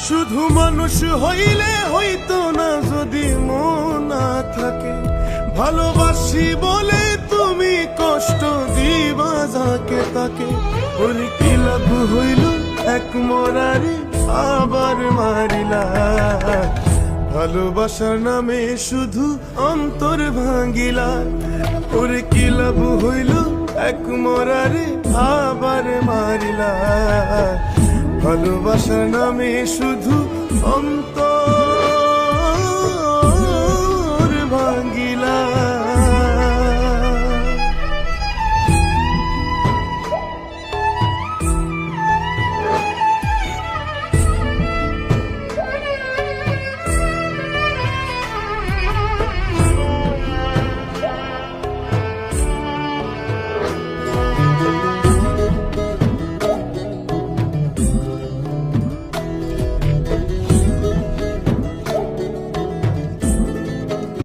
শুধু মানুষ হইলে হইতো না যদি মন না থাকে। ভালোবাসি বলে তুমি কষ্ট দিবা যাকে তাকে। ওর কি লাভ হইল এক মরারে আবার মারিলা। ভালোবাসার নামে শুধু অন্তর ভাঙিলা। ওর কি লাভ হইল এক মরারে আবার মারিলা। ভালোবাসার নামে শুধু অন্তর